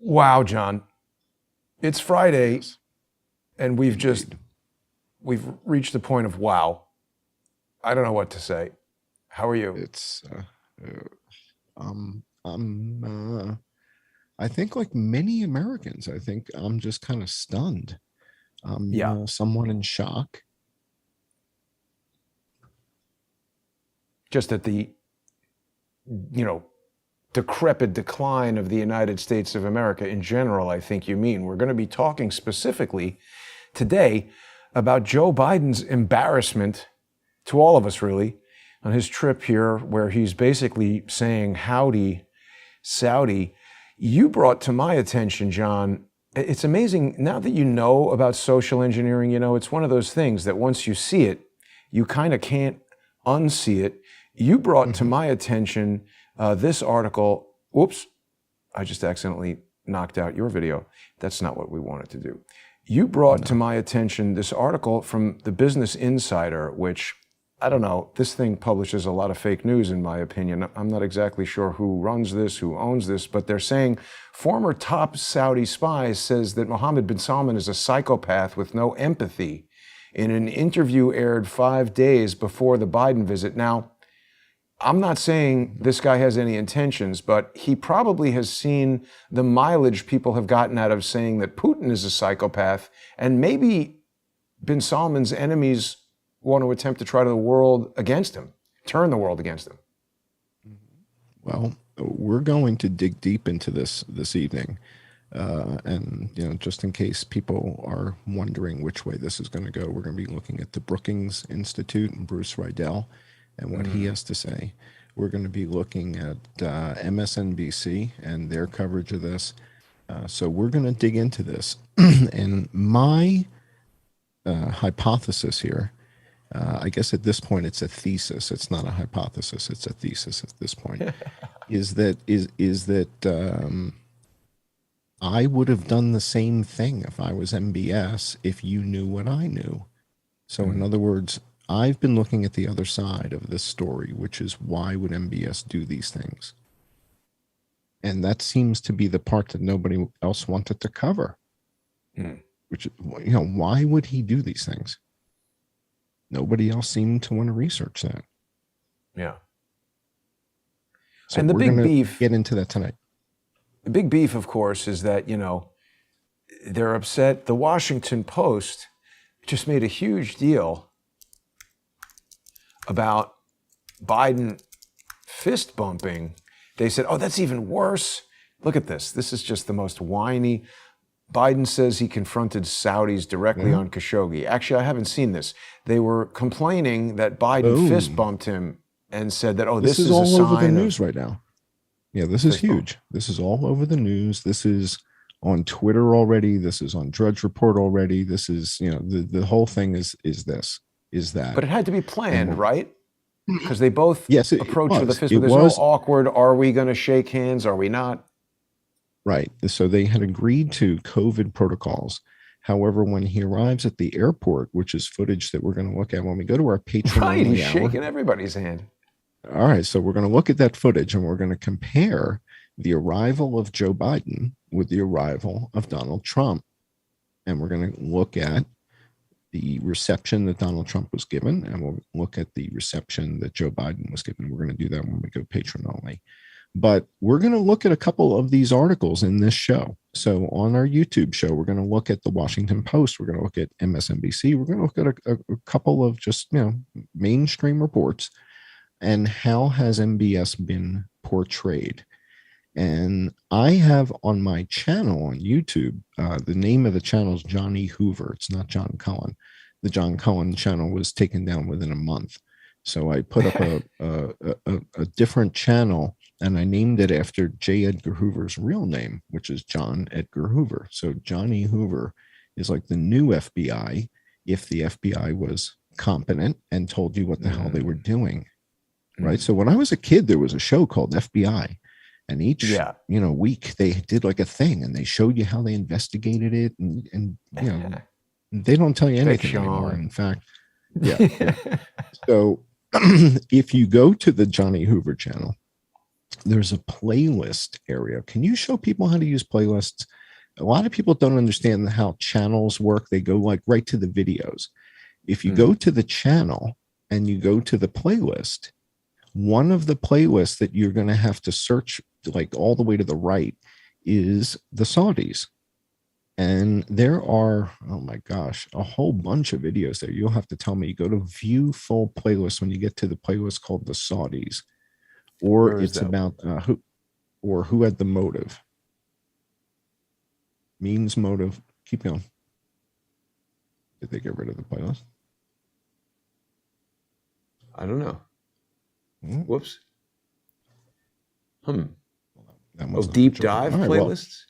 Wow, John. It's Friday, Yes. and we've reached the point of wow. I don't know what to say. How are you? It's I'm I think like many Americans, I think I'm just kind of stunned. I'm Yeah, somewhat in shock. just at the, you know, decrepit decline of the United States of America in general, I think you mean. We're going to be talking specifically today about Joe Biden's embarrassment to all of us, really, on his trip here, where he's basically saying, howdy, Saudi. You brought to my attention, John, it's amazing now that you know about social engineering, it's one of those things that once you see it, you kind of can't unsee it. You brought to Mhm. my attention this article. Whoops, I just accidentally knocked out your video. That's not what we wanted to do. You brought to No. my attention this article from the Business Insider, which, I don't know, this thing publishes a lot of fake news, in my opinion. I'm not exactly sure who runs this, who owns this, but they're saying former top Saudi spy says that Mohammed bin Salman is a psychopath with no empathy in an interview aired 5 days before the Biden visit. Now, I'm not saying this guy has any intentions, but he probably has seen the mileage people have gotten out of saying that Putin is a psychopath, and maybe bin Salman's enemies want to attempt to try the world against him, turn the world against him. Well, we're going to dig deep into this evening. And just in case people are wondering which way this is going to go, we're going to be looking at the Brookings Institute and Bruce Riedel and what he has to say. We're going to be looking at MSNBC and their coverage of this. So we're going to dig into this. And my hypothesis here, I guess at this point it's a thesis. It's not a hypothesis. It's a thesis at this point. is that I would have done the same thing if I was MBS if you knew what I knew. So in other words, I've been looking at the other side of this story, which is why would MBS do these things? And that seems to be the part that nobody else wanted to cover. Which, why would he do these things? Nobody else seemed to want to research that. Yeah. So And the we're big going to beef, get into that tonight. the big beef, of course, is that, they're upset. The Washington Post just made a huge deal about Biden fist bumping. They said, oh, that's even worse. Look at this. This is just the most whiny. Biden says he confronted Saudis directly on Khashoggi. Actually, I haven't seen this. They were complaining that Biden fist bumped him and said that, this is a all over the sign news right now. Yeah, this is fist bump. huge. This is all over the news. This is on Twitter already. This is on Drudge Report already. This is, the whole thing is that. But it had to be planned, right? Because they both Yes, it approached with a was. fist, It but there's was. no awkward, are we going to shake hands? Are we not? Right. So they had agreed to COVID protocols. However, when he arrives at the airport, which is footage that we're going to look at when we go to our Patreon Right, he's hour. shaking everybody's hand. All right. So we're going to look at that footage and we're going to compare the arrival of Joe Biden with the arrival of Donald Trump. And we're going to look at the reception that Donald Trump was given, and we'll look at the reception that Joe Biden was given. We're going to do that when we go Patreon only. But we're going to look at a couple of these articles in this show. So on our YouTube show, we're going to look at the Washington Post. We're going to look at MSNBC. We're going to look at a couple of just, mainstream reports and how has MBS been portrayed. And I have on my channel on YouTube, the name of the channel is Johnny Hoover. It's not John Cullen. The John Cullen channel was taken down within a month. So I put up a different channel, and I named it after J. Edgar Hoover's real name, which is John Edgar Hoover. So Johnny Hoover is like the new FBI if the FBI was competent and told you what the hell they were doing. Right. So when I was a kid, there was a show called FBI. And each, week they did like a thing and they showed you how they investigated it. And they don't tell you anything anymore. In fact, yeah. So if you go to the Johnny Hoover channel there's a playlist area. Can you show people how to use playlists? A lot of people don't understand how channels work. They go like right to the videos. If you go to the channel and you go to the playlist, one of the playlists that you're going to have to search like all the way to the right is the Saudis. And there are, oh my gosh, a whole bunch of videos there. You'll have to tell me, go to view full playlist when you get to the playlist called the Saudis, or Where is it's that? about who had the motive. Means, motive. Keep going. Did they get rid of the playlist? I don't know. Whoops. Deep dive playlists?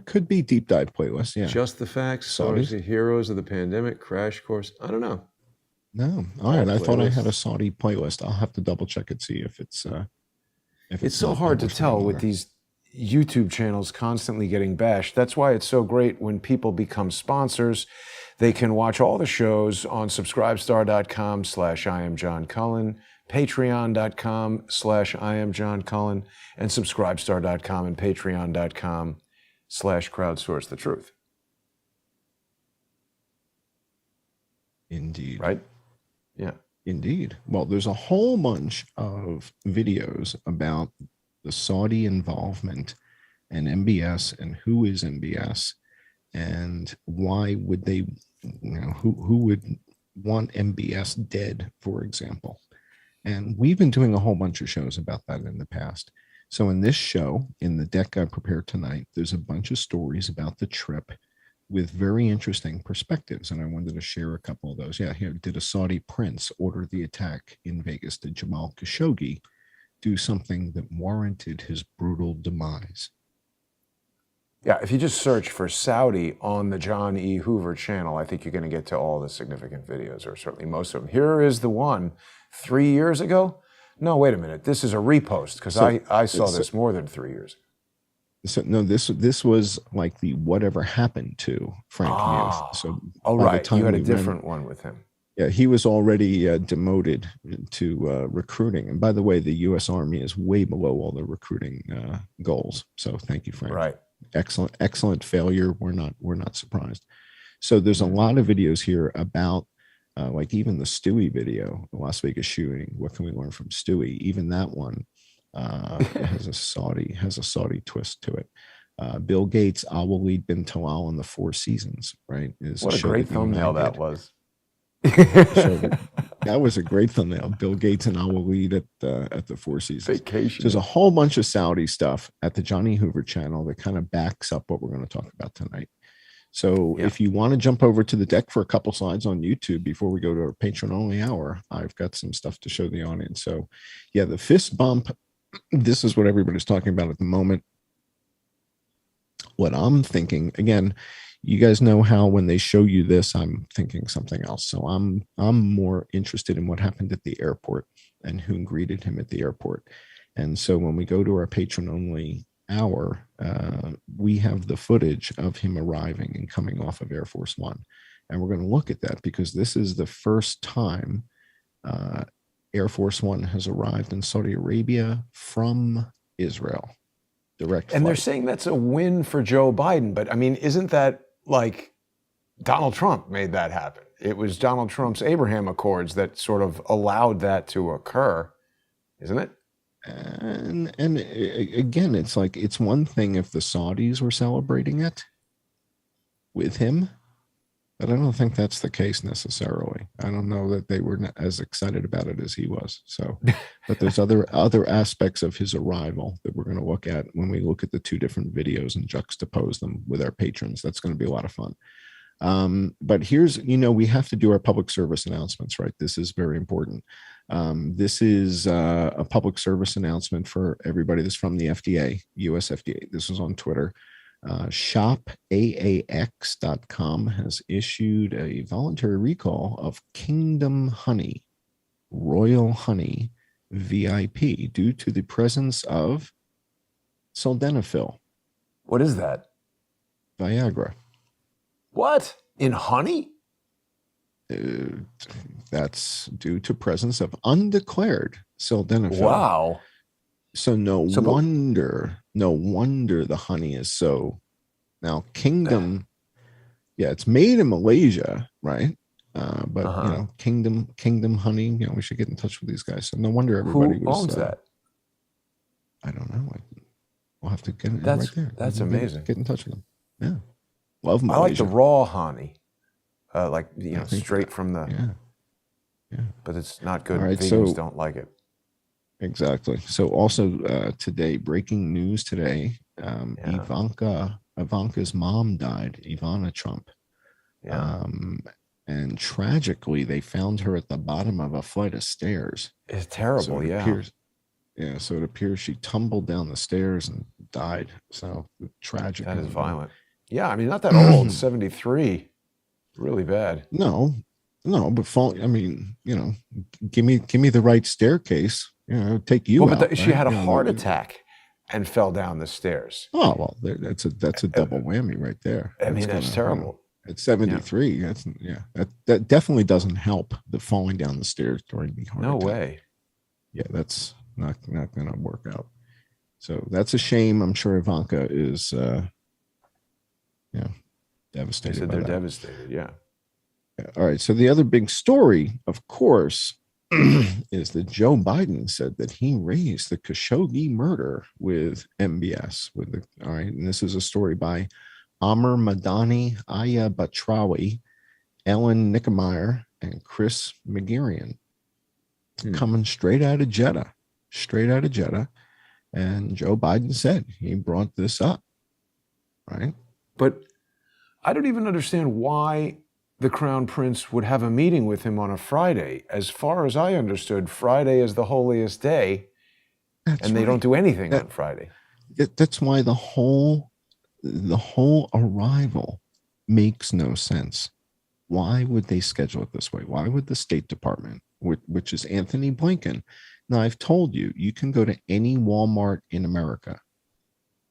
Could be deep dive playlists, yeah. Just the facts, Saudis, the heroes of the pandemic, crash course. I don't know. No. All right. I thought I had a Saudi playlist. I'll have to double check and see if it's it's so hard to tell with these YouTube channels constantly getting bashed. That's why it's so great when people become sponsors. They can watch all the shows on subscribestar.com/IamJohnCullen, patreon.com/IamJohnCullen, and subscribestar.com and patreon.com/CrowdsourceTheTruth. Indeed. Right? Yeah. Indeed. Well, there's a whole bunch of videos about the Saudi involvement and MBS and who is MBS and why would they, who would want MBS dead, for example. And we've been doing a whole bunch of shows about that in the past. So in this show, in the deck I prepared tonight, there's a bunch of stories about the trip with very interesting perspectives. And I wanted to share a couple of those. Yeah, here, did a Saudi prince order the attack in Vegas? Did Jamal Khashoggi do something that warranted his brutal demise? Yeah, if you just search for Saudi on the John E. Hoover channel, I think you're going to get to all the significant videos, or certainly most of them. Here is the one 3 years ago. No, wait a minute. This is a repost because I saw this more than 3 years ago. So no, this was like the whatever happened to Frank Muth. So right, you had a different one with him. Yeah, he was already demoted to recruiting. And by the way, the U.S. Army is way below all the recruiting goals. So thank you, Frank. Right. Excellent failure. We're not surprised. So there's a lot of videos here about like even the Stewie video, the Las Vegas shooting. What can we learn from Stewie? Even that one has a Saudi twist to it. Bill Gates, Al-Walid bin Talal in the Four Seasons, right? What a great thumbnail that was. That was a great thumbnail. Bill Gates and Al-Walid at the Four Seasons. Vacation. There's a whole bunch of Saudi stuff at the Johnny Hoover channel that kind of backs up what we're going to talk about tonight. So if you want to jump over to the deck for a couple slides on YouTube before we go to our patron only hour, I've got some stuff to show the audience. So yeah, the fist bump, this is what everybody's talking about at the moment. What I'm thinking, again, you guys know how when they show you this, I'm thinking something else. So I'm more interested in what happened at the airport and who greeted him at the airport. And so when we go to our patron only hour, we have the footage of him arriving and coming off of Air Force One. And we're going to look at that because this is the first time Air Force One has arrived in Saudi Arabia from Israel. Direct flight. And they're saying that's a win for Joe Biden. But I mean, isn't that like Donald Trump made that happen? It was Donald Trump's Abraham Accords that sort of allowed that to occur, isn't it? And again, it's like, it's one thing if the Saudis were celebrating it with him, but I don't think that's the case necessarily. I don't know that they were as excited about it as he was. So, but there's other aspects of his arrival that we're going to look at when we look at the two different videos and juxtapose them with our patrons. That's going to be a lot of fun. But here's, we have to do our public service announcements, right? This is very important. This is a public service announcement for everybody. This is from the FDA, US FDA. This is on Twitter. ShopAAX.com has issued a voluntary recall of Kingdom Honey, Royal Honey VIP due to the presence of sildenafil. What is that? Viagra. What? In honey? That's due to presence of undeclared sildenafil. Wow. So no So, but wonder the honey is so. Now, Kingdom, yeah, it's made in Malaysia, right? But Kingdom honey, we should get in touch with these guys. So no wonder everybody who was. owns that? I don't know. We'll have to get it right That's there. that's amazing. Get in touch with them. Yeah, love I like the Malaysia. raw honey, like I think straight from the. yeah. But it's not good. All right, Vegans don't like it. Exactly. So also today, breaking news today, Ivanka's mom died, Ivana Trump. Yeah. And tragically, they found her at the bottom of a flight of stairs. It's terrible. So it appears she tumbled down the stairs and died. So tragic. That is violent. Yeah, I mean, not that old, 73. Really bad. No, but give me the right staircase. Take you out. But she had a heart attack and fell down the stairs. Oh well, that's a double whammy right there. I mean, that's terrible. At 73, that definitely doesn't help the falling down the stairs during the heart attack. No way. Yeah, that's not going to work out. So that's a shame. I'm sure Ivanka is, devastated. They said they're devastated. Yeah. All right. So the other big story, of course, is that Joe Biden said that he raised the Khashoggi murder with MBS. All right, and this is a story by Amr Madani, Aya Batrawi, Ellen Nickemeyer, and Chris McGarian, coming straight out of Jeddah. And Joe Biden said he brought this up, right? But I don't even understand why the Crown Prince would have a meeting with him on a Friday. As far as I understood, Friday is the holiest day, and they don't do anything on Friday. That's why the whole arrival makes no sense. Why would they schedule it this way? Why would the State Department, which is Anthony Blinken? Now, I've told you, you can go to any Walmart in America,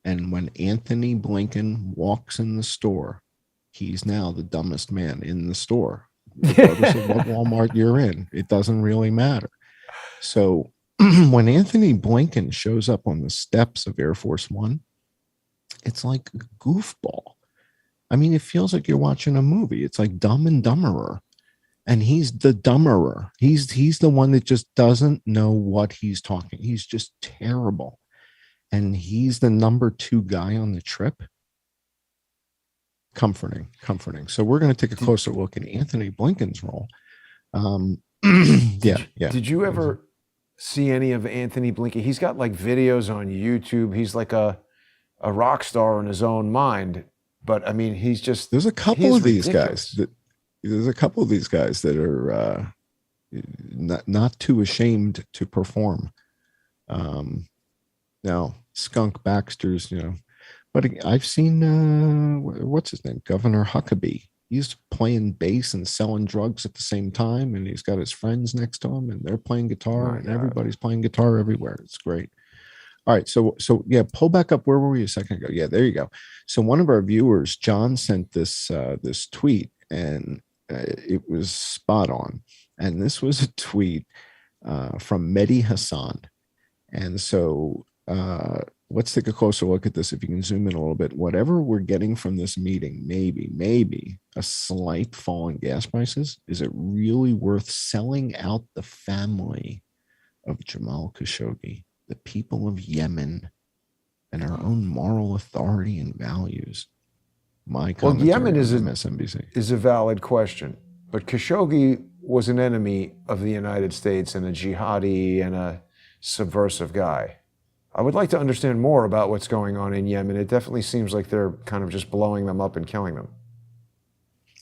and when Anthony Blinken walks in the store, he's now the dumbest man in the store. Regardless of what Walmart you're in, it doesn't really matter. So when Anthony Blinken shows up on the steps of Air Force One, it's like a goofball. I mean, it feels like you're watching a movie. It's like Dumb and Dumberer. And he's the dumberer. He's the one that just doesn't know what he's talking. He's just terrible. And he's the number 2 guy on the trip. Comforting. So we're going to take a closer look at Anthony Blinken's role. Did you ever see any of Anthony Blinken? He's got like videos on YouTube. He's like a rock star in his own mind. But I mean, there's a couple of these guys that are not too ashamed to perform. Now, Skunk Baxter's, but I've seen, what's his name? Governor Huckabee. He's playing bass and selling drugs at the same time, and he's got his friends next to him, and they're playing guitar, and everybody's playing guitar everywhere. It's great. All right, so pull back up. Where were we a second ago? Yeah, there you go. So one of our viewers, John, sent this tweet, and it was spot on. And this was a tweet from Mehdi Hassan. And so let's take a closer look at this. If you can zoom in a little bit, whatever we're getting from this meeting, maybe a slight fall in gas prices. Is it really worth selling out the family of Jamal Khashoggi, the people of Yemen, and our own moral authority and values? Well, Yemen is MSNBC. is a valid question, but Khashoggi was an enemy of the United States and a jihadi and a subversive guy. I would like to understand more about what's going on in Yemen. It definitely seems like they're kind of just blowing them up and killing them.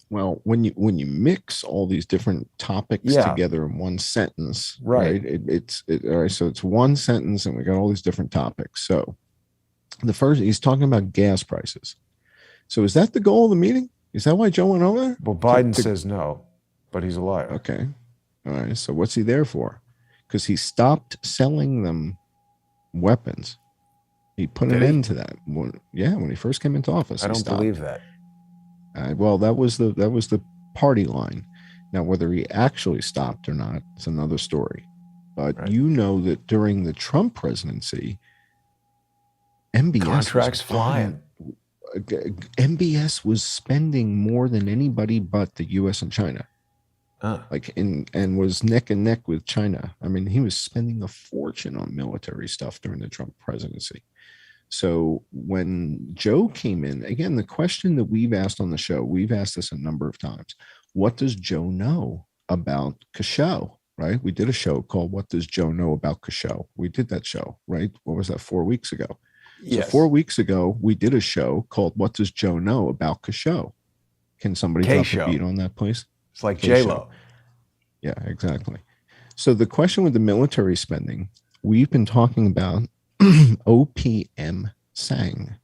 Well, when you mix all these different topics together in one sentence, right? All right. So it's one sentence, and we got all these different topics. So the first, he's talking about gas prices. So is that the goal of the meeting? Is that why Joe went over there? Well, Biden says no, but he's a liar. Okay. All right. So what's he there for? Because he stopped selling them weapons. He put an end to that. When he first came into office. I don't believe that. Well, that was the party line. Now, whether he actually stopped or not, it's another story. But Right. you know that during the Trump presidency, MBS Contracts flying. MBS was spending more than anybody but the U.S. and China. And was neck and neck with China. I mean, he was spending a fortune on military stuff during the Trump presidency. So when Joe came in, again, the question that we've asked on the show, we've asked this a number of times. What does Joe know about Khashoggi? Right? We did a show called "What Does Joe Know About Khashoggi?" We did that show, right? What was that? 4 weeks ago. Yes. So 4 weeks ago, we did a show called "What Does Joe Know About Khashoggi?" Can somebody drop a beat on that, please? It's like J-Lo. Yeah, exactly. So the question with the military spending, we've been talking about OPM Sang.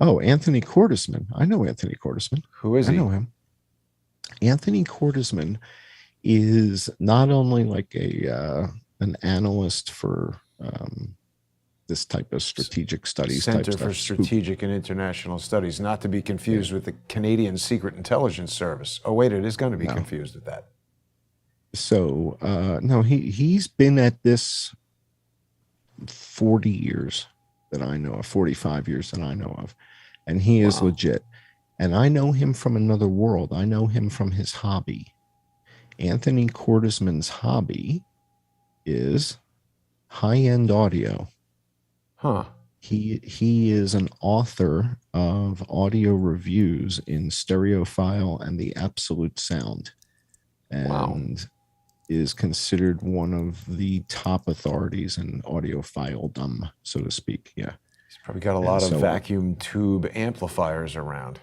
Oh, Anthony Cordesman. I know Anthony Cordesman. Who is he? I know him. Anthony Cordesman is not only like an analyst for this type of strategic studies. Center for Strategic and International Studies, not to be confused with the Canadian Secret Intelligence Service. Oh, wait, it is going to be confused with that. So, no, he's been at this 40 years that I know of, 45 years that I know of, and he is legit. And I know him from another world. I know him from his hobby. Anthony Cordesman's hobby is high-end audio. Huh. He is an author of audio reviews in Stereophile and The Absolute Sound, and is considered one of the top authorities in audiophiledom, so to speak. Yeah. He's probably got a lot of vacuum tube amplifiers around.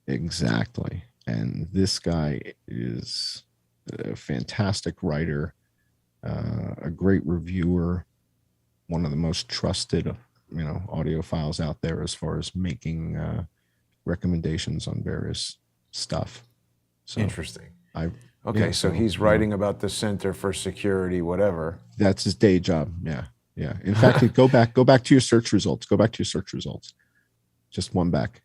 Exactly. And this guy is a fantastic writer, a great reviewer, one of the most trusted, audiophiles out there as far as making recommendations on various stuff. So interesting. Okay, so he's writing about the Center for Security, whatever. That's his day job. Yeah. In fact, go back to your search results. Just one back.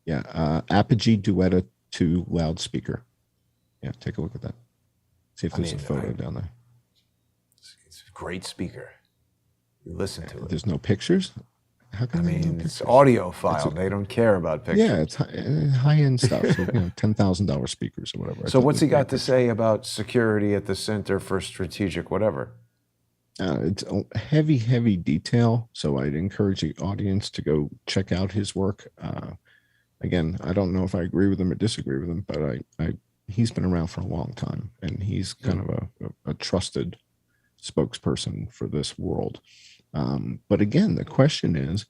Yeah. Apogee Duetta 2 loudspeaker. Yeah, take a look at that. See if there's a photo down there. It's a great speaker. You listen to it. There's no pictures? How come it's audiophile. They don't care about pictures. Yeah, it's high-end stuff. So, $10,000 speakers or whatever. So what's he got to say about security at the Center for Strategic whatever? It's heavy detail. So I'd encourage the audience to go check out his work. Again, I don't know if I agree with him or disagree with him, but he's been around for a long time, and he's kind of a trusted spokesperson for this world. But again, the question is,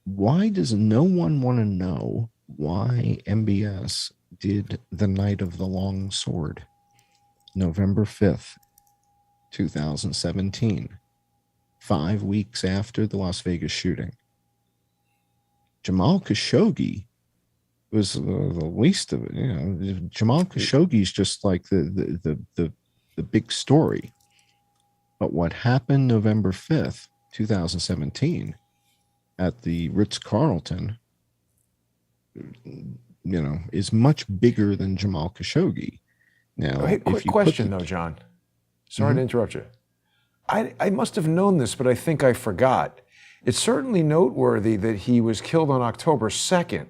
why does no one want to know why MBS did the Night of the Long Sword, November 5th, 2017, 5 weeks after the Las Vegas shooting? Jamal Khashoggi was the least of it. Jamal Khashoggi is just like the big story. But what happened November 5th, 2017, at the Ritz-Carlton, is much bigger than Jamal Khashoggi. Now, hey, quick question though, John. Sorry to interrupt you. I must have known this, but I think I forgot. It's certainly noteworthy that he was killed on October 2nd.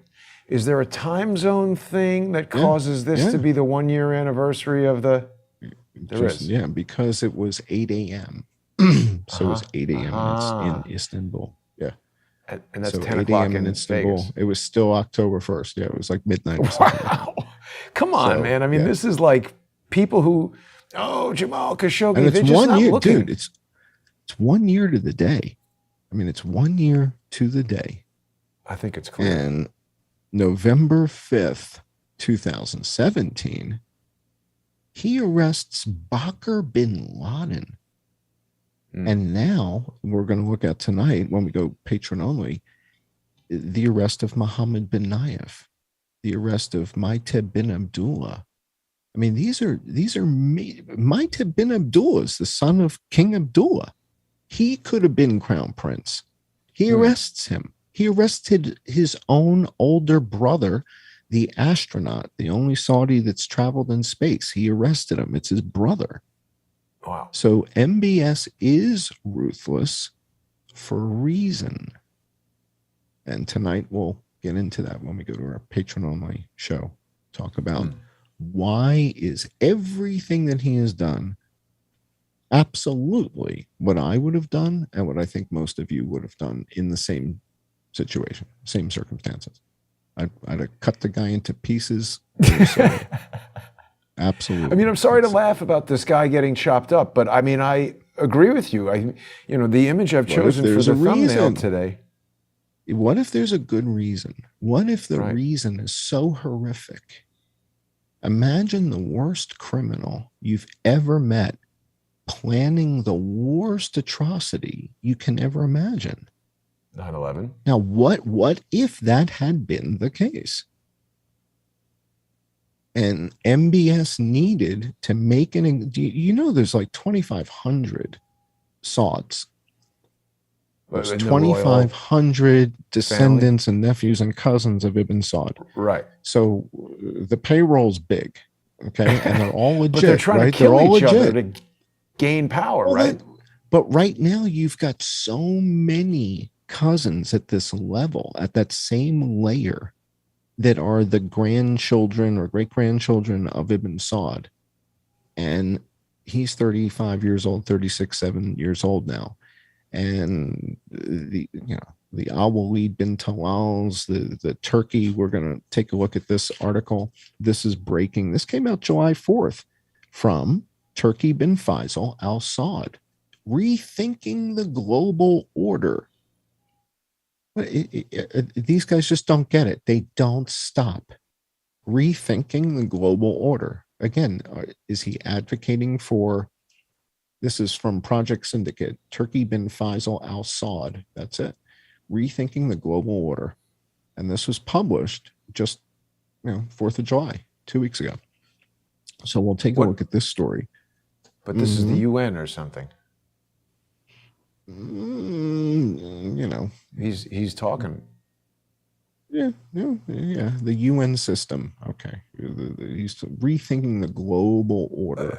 Is there a time zone thing that causes this to be the 1-year anniversary of the... There is. Yeah, because it was 8 a.m. So it was 8 a.m. in Istanbul. Yeah. And that's so 10 o'clock in Istanbul. Vegas. It was still October 1st. Yeah, it was like midnight or something. Wow. Come on, man. I mean, this is like people who, Jamal Khashoggi, and it's they're just 1 not year, looking. dude. It's 1 year to the day. I mean, it's 1 year to the day. I think it's clear. And November 5th, 2017, he arrests Bakr bin Laden. And now we're going to look at tonight, when we go patron only, the arrest of Mohammed bin Nayef, the arrest of Maiteb bin Abdullah. I mean, these are Maiteb bin Abdullah is the son of King Abdullah. He could have been crown prince. He arrests him. He arrested his own older brother, the astronaut, the only Saudi that's traveled in space. He arrested him. It's his brother. Wow. So MBS is ruthless for a reason. And tonight we'll get into that when we go to our patron-only show. Talk about why is everything that he has done absolutely what I would have done and what I think most of you would have done in the same situation, same circumstances. I'd have cut the guy into pieces. Absolutely. I mean, I'm sorry to laugh about this guy getting chopped up, but I mean, I agree with you. The image I've chosen for the thumbnail today. What if there's a good reason? What if the reason is so horrific? Imagine the worst criminal you've ever met planning the worst atrocity you can ever imagine. 9/11. Now, what if that had been the case? And MBS needed to make there's like 2,500 Sauds. There's 2,500 descendants and nephews and cousins of Ibn Saud. Right. So the payroll's big, okay? And they're all legit, but they're trying to kill each other to gain power, right? But right now you've got so many cousins at this level, at that same layer, that are the grandchildren or great-grandchildren of Ibn Saud. And he's 35 years old, 36, 7 years old now. And the Al-Walid bin Talal's, the Turkey, we're going to take a look at this article. This is breaking. This came out July 4th from Turkey bin Faisal al-Saud, rethinking the global order. These guys just don't get it. They don't stop. Rethinking the global order. Again, is he advocating for, this is from Project Syndicate, Turkey bin Faisal al-Saud. That's it. Rethinking the global order. And this was published just, 4th of July, 2 weeks ago. So we'll take a look at this story. But this is the UN or something. He's talking. Yeah. The UN system. Okay, he's rethinking the global order.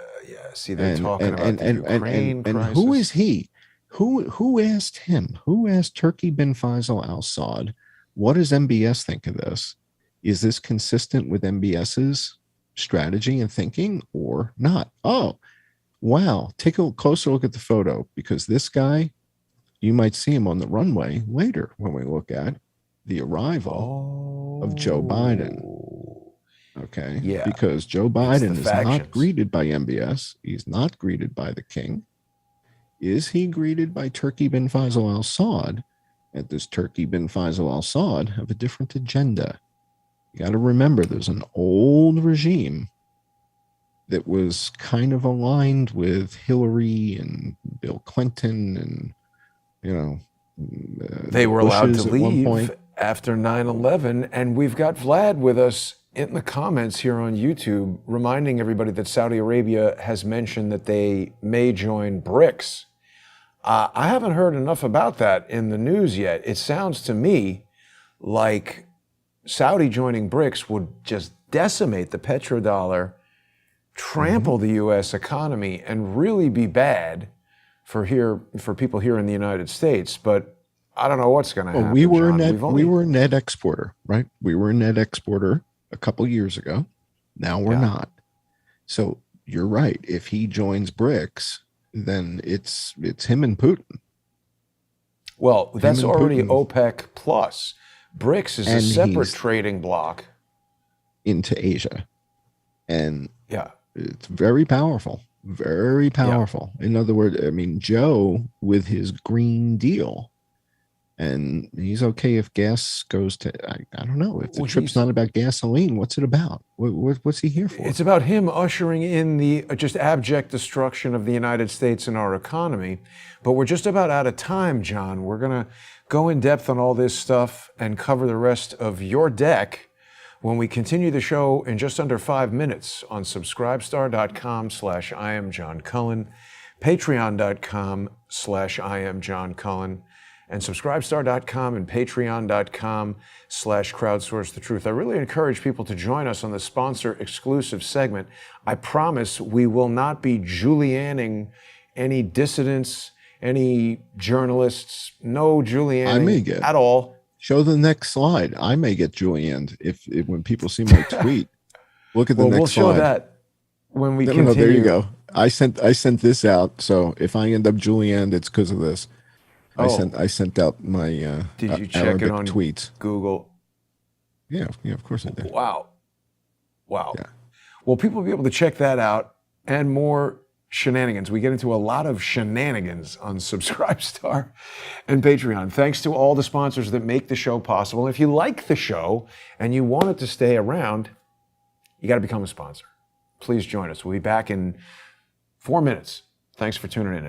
See, they're talking about the Ukraine crisis. And who is he? Who asked him? Who asked Turkey bin Faisal al-Saud? What does MBS think of this? Is this consistent with MBS's strategy and thinking or not? Oh, wow! Take a closer look at the photo, because this guy, you might see him on the runway later when we look at the arrival of Joe Biden. Okay. Yeah. Because Joe Biden is not greeted by MBS. He's not greeted by the king. Is he greeted by Turkey bin Faisal al-Saud? And does Turkey bin Faisal al-Saud have a different agenda? You got to remember, there's an old regime that was kind of aligned with Hillary and Bill Clinton, and they were allowed to leave after 9/11, and we've got Vlad with us in the comments here on YouTube, reminding everybody that Saudi Arabia has mentioned that they may join BRICS. I haven't heard enough about that in the news yet. It sounds to me like Saudi joining BRICS would just decimate the petrodollar, trample the U.S. economy, and really be bad for people here in the United States. But I don't know what's going to happen. We were a net exporter, right? We were a net exporter a couple years ago. Now we're not. So you're right. If he joins BRICS, then it's him and Putin. Well, that's already OPEC plus. BRICS is a separate trading bloc into Asia, and it's very powerful. Very powerful. In other words, I mean, Joe with his Green Deal, and he's okay if gas goes to, I don't know, if the trip's not about gasoline, what's it about? What's he here for? It's about him ushering in the just abject destruction of the United States and our economy. But we're just about out of time, John. We're going to go in depth on all this stuff and cover the rest of your deck when we continue the show in just under 5 minutes on subscribestar.com/IamJohnCullen, patreon.com/IamJohnCullen, and subscribestar.com and patreon.com/crowdsourcethetruth. I really encourage people to join us on the sponsor exclusive segment. I promise we will not be Julianning any dissidents, any journalists, no Julianning at all. Show the next slide. I may get Julianed if when people see my tweet. Look at the next slide. We'll show that when we continue. No, there you go. I sent this out, so if I end up Julianed, it's because of this. I sent out my did you check Arabic it on tweets. Google? Yeah, of course I did. Wow. Yeah. Well, people will be able to check that out and more shenanigans. We get into a lot of shenanigans on Subscribestar and Patreon. Thanks to all the sponsors that make the show possible. If you like the show and you want it to stay around, you got to become a sponsor. Please join us. We'll be back in 4 minutes. Thanks for tuning in.